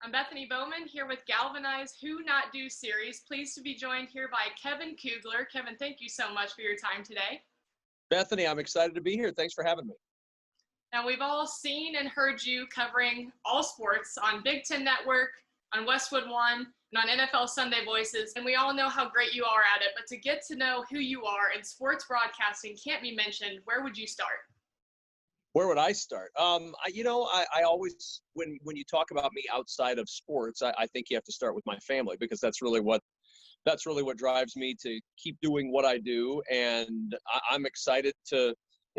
I'm Bethany Bowman here with GALvanize Who Not Do series. Pleased to be joined here by Kevin Kugler. Kevin, thank you so much for your time today. Bethany, I'm excited to be here. Thanks for having me. Now, we've all seen and heard you covering all sports on Big Ten Network, on Westwood One, and on NFL Sunday Voices, and we all know how great you are at it. But to get to know who you are in sports broadcasting can't be mentioned. Where would you start? Where would I start? I always, when you talk about me outside of sports, I think you have to start with my family, because that's really what drives me to keep doing what I do. And I'm excited to,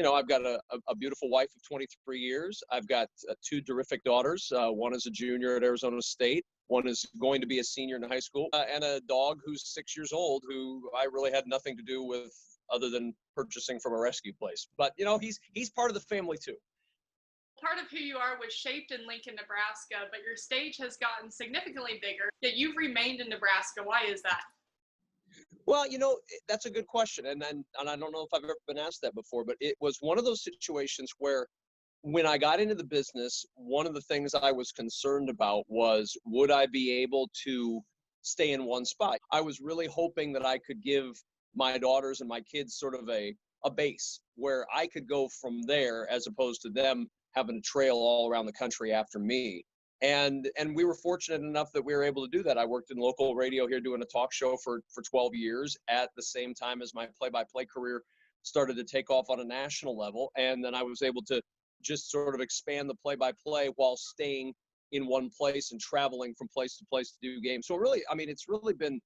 I've got a beautiful wife of 23 years. I've got two terrific daughters. One is a junior at Arizona State. One is going to be a senior in high school, and a dog who's 6 years old, who I really had nothing to do with other than purchasing from a rescue place. But, he's part of the family too. Part of who you are was shaped in Lincoln, Nebraska, but your stage has gotten significantly bigger, yet you've remained in Nebraska. Why is that? Well, that's a good question. And I don't know if I've ever been asked that before, but it was one of those situations where when I got into the business, one of the things I was concerned about was, would I be able to stay in one spot? I was really hoping that I could give my daughters and my kids sort of a base where I could go from there, as opposed to them having to trail all around the country after me. And we were fortunate enough that we were able to do that. I worked in local radio here doing a talk show for 12 years at the same time as my play-by-play career started to take off on a national level. And then I was able to just sort of expand the play-by-play while staying in one place and traveling from place to place to do games. So really, it's really been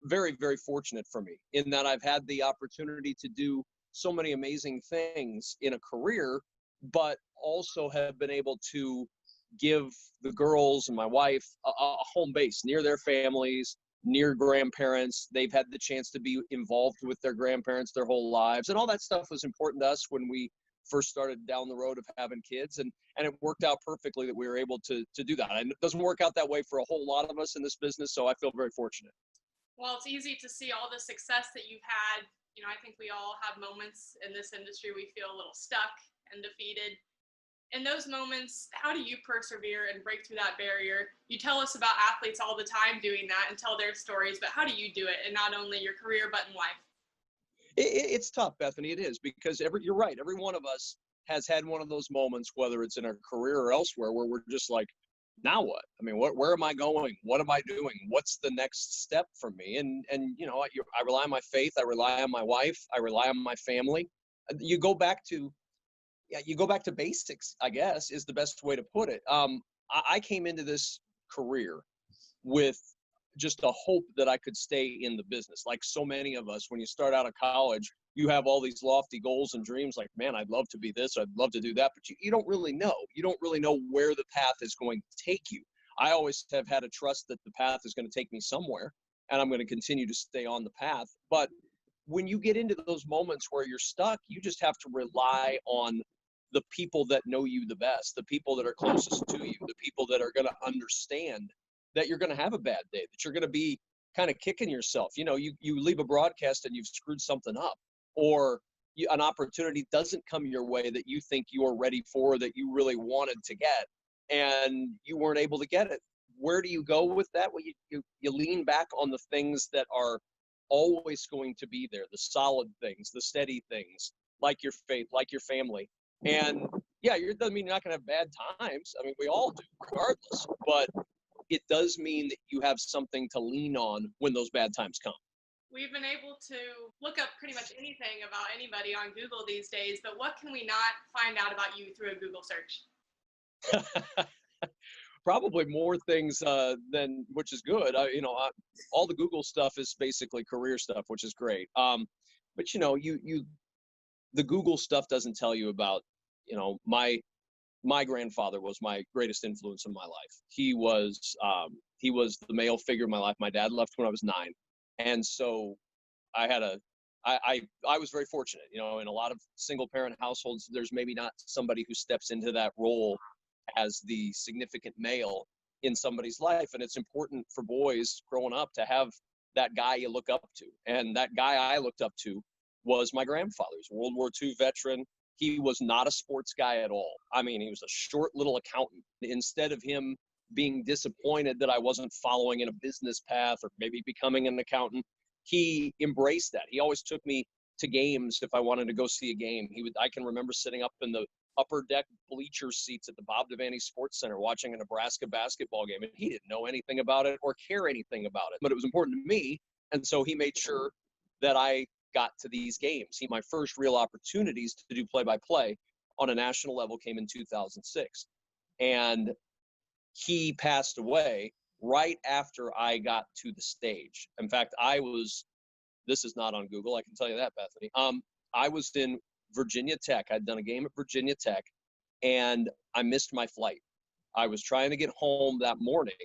very, very fortunate for me in that I've had the opportunity to do so many amazing things in a career, but also have been able to give the girls and my wife a home base near their families, near grandparents. They've had the chance to be involved with their grandparents their whole lives. And all that stuff was important to us when we first started down the road of having kids. And it worked out perfectly that we were able to do that. And it doesn't work out that way for a whole lot of us in this business, so I feel very fortunate. Well, it's easy to see all the success that you've had. I think we all have moments in this industry we feel a little stuck and defeated. In those moments, how do you persevere and break through that barrier? You tell us about athletes all the time doing that and tell their stories, but how do you do it in not only your career but in life? It's tough, Bethany. It is, because you're right. Every one of us has had one of those moments, whether it's in our career or elsewhere, where we're just like, now what? Where am I going? What am I doing? What's the next step for me? And I rely on my faith. I rely on my wife. I rely on my family. You go back to basics, I guess, is the best way to put it. I came into this career with just a hope that I could stay in the business. Like so many of us, when you start out of college, you have all these lofty goals and dreams like, man, I'd love to be this, I'd love to do that, but you don't really know. You don't really know where the path is going to take you. I always have had a trust that the path is going to take me somewhere, and I'm going to continue to stay on the path. But when you get into those moments where you're stuck, you just have to rely on the people that know you the best, the people that are closest to you, the people that are going to understand that you're going to have a bad day, that you're going to be kind of kicking yourself. You leave a broadcast and you've screwed something up, or an opportunity doesn't come your way that you think you're ready for, that you really wanted to get, and you weren't able to get it. Where do you go with that? Well, you lean back on the things that are always going to be there, the solid things, the steady things, like your faith, like your family. And yeah, doesn't mean you're not going to have bad times. We all do, regardless. But it does mean that you have something to lean on when those bad times come. We've been able to look up pretty much anything about anybody on Google these days, but what can we not find out about you through a Google search? Probably more things than, which is good. All the Google stuff is basically career stuff, which is great. But the Google stuff doesn't tell you about, my grandfather was my greatest influence in my life. He was the male figure in my life. My dad left when I was 9. And so I was very fortunate, in a lot of single parent households, there's maybe not somebody who steps into that role as the significant male in somebody's life. And it's important for boys growing up to have that guy you look up to. And that guy I looked up to was my grandfather. He was a World War II veteran. He was not a sports guy at all. He was a short little accountant. Instead of him being disappointed that I wasn't following in a business path or maybe becoming an accountant. He embraced that. He always took me to games if I wanted to go see a game. I can remember sitting up in the upper deck bleacher seats at the Bethany Sports Center watching a Nebraska basketball game, and he didn't know anything about it or care anything about it, but it was important to me, and so he made sure that I got to these games. My first real opportunities to do play-by-play on a national level came in 2006, and he passed away right after I got to the stage. In fact, this is not on Google, I can tell you that, Bethany. I was in Virginia Tech. I'd done a game at Virginia Tech, and I missed my flight. I was trying to get home that morning,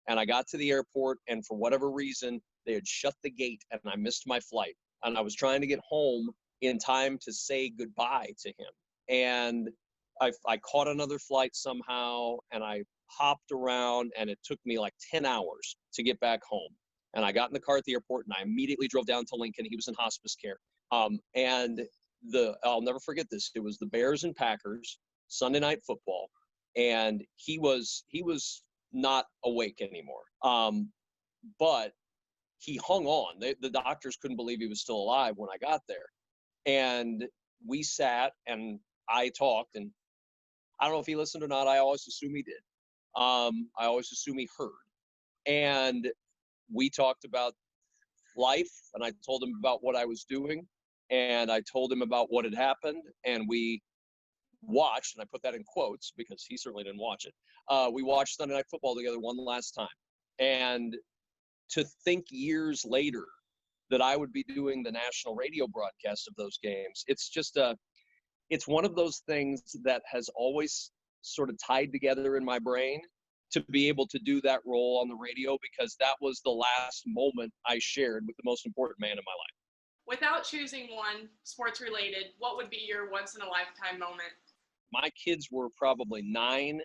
and I got to the airport, and for whatever reason, they had shut the gate, and I missed my flight. And I was trying to get home in time to say goodbye to him. And I caught another flight somehow, and I hopped around, and it took me like 10 hours to get back home. And I got in the car at the airport, and I immediately drove down to Lincoln. He was in hospice care. And I'll never forget this. It was the Bears and Packers Sunday night football, and he was not awake anymore. But he hung on. The doctors couldn't believe he was still alive when I got there. And we sat, and I talked, and I don't know if he listened or not. I always assume he did. I always assume he heard. And we talked about life, and I told him about what I was doing, and I told him about what had happened, and we watched, and I put that in quotes because he certainly didn't watch it. We watched Sunday Night Football together one last time. And to think years later that I would be doing the national radio broadcast of those games, it's one of those things that has always sort of tied together in my brain to be able to do that role on the radio, because that was the last moment I shared with the most important man in my life. Without choosing one sports related, what would be your once in a lifetime moment? My kids were probably 9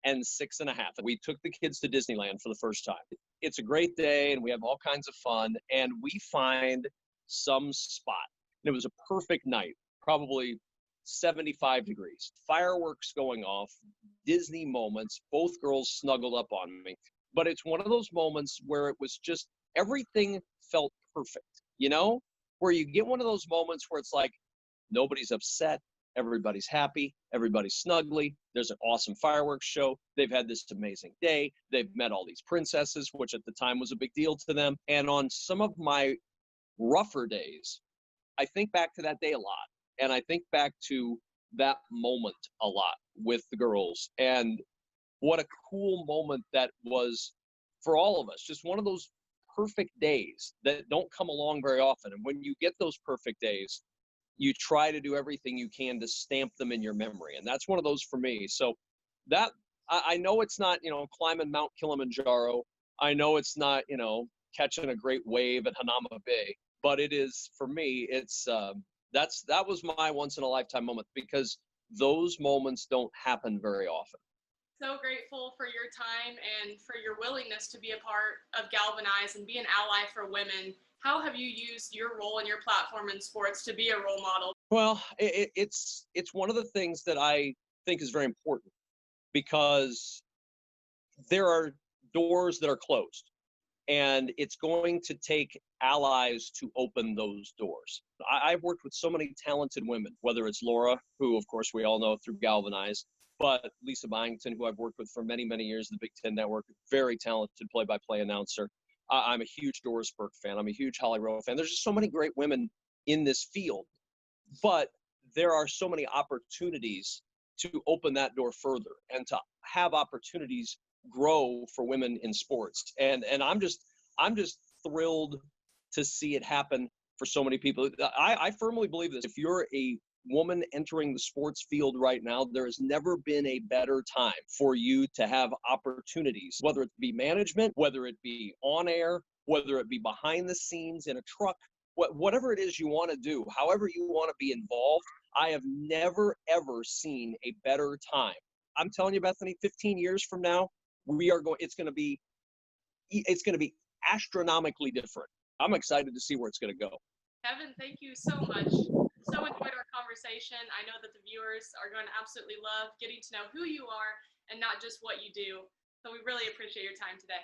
and 6.5. We took the kids to Disneyland for the first time. It's a great day, and we have all kinds of fun, and we find some spot. And it was a perfect night, probably 75 degrees, fireworks going off, Disney moments, both girls snuggled up on me. But it's one of those moments where it was just, everything felt perfect, where you get one of those moments where it's like, nobody's upset, everybody's happy, everybody's snuggly, there's an awesome fireworks show, they've had this amazing day, they've met all these princesses, which at the time was a big deal to them. And on some of my rougher days, I think back to that day a lot. And I think back to that moment a lot with the girls, and what a cool moment that was for all of us. Just one of those perfect days that don't come along very often. And when you get those perfect days, you try to do everything you can to stamp them in your memory. And that's one of those for me. So that, I know it's not, climbing Mount Kilimanjaro. I know it's not, catching a great wave at Hanama Bay, but it is, for me, it's, that was my once in a lifetime moment, because those moments don't happen very often. So grateful for your time and for your willingness to be a part of GALvanize and be an ally for women. How have you used your role and your platform in sports to be a role model? Well, it's one of the things that I think is very important, because there are doors that are closed, and it's going to take allies to open those doors. I've worked with so many talented women, whether it's Laura, who of course we all know through GALvanize, but Lisa Byington, who I've worked with for many, many years, the Big Ten Network, very talented play-by-play announcer. I'm a huge Doris Burke fan. I'm a huge Holly Rowe fan. There's just so many great women in this field, but there are so many opportunities to open that door further and to have opportunities grow for women in sports. And I'm just thrilled to see it happen for so many people. I firmly believe this. If you're a woman entering the sports field right now, there has never been a better time for you to have opportunities, whether it be management, whether it be on air, whether it be behind the scenes in a truck, whatever it is you want to do, however you want to be involved. I have never, ever seen a better time. I'm telling you, Bethany, 15 years from now, it's going to be astronomically different. I'm excited to see where it's going to go. Kevin, thank you so much. So enjoyed our conversation. I know that the viewers are going to absolutely love getting to know who you are and not just what you do. So we really appreciate your time today.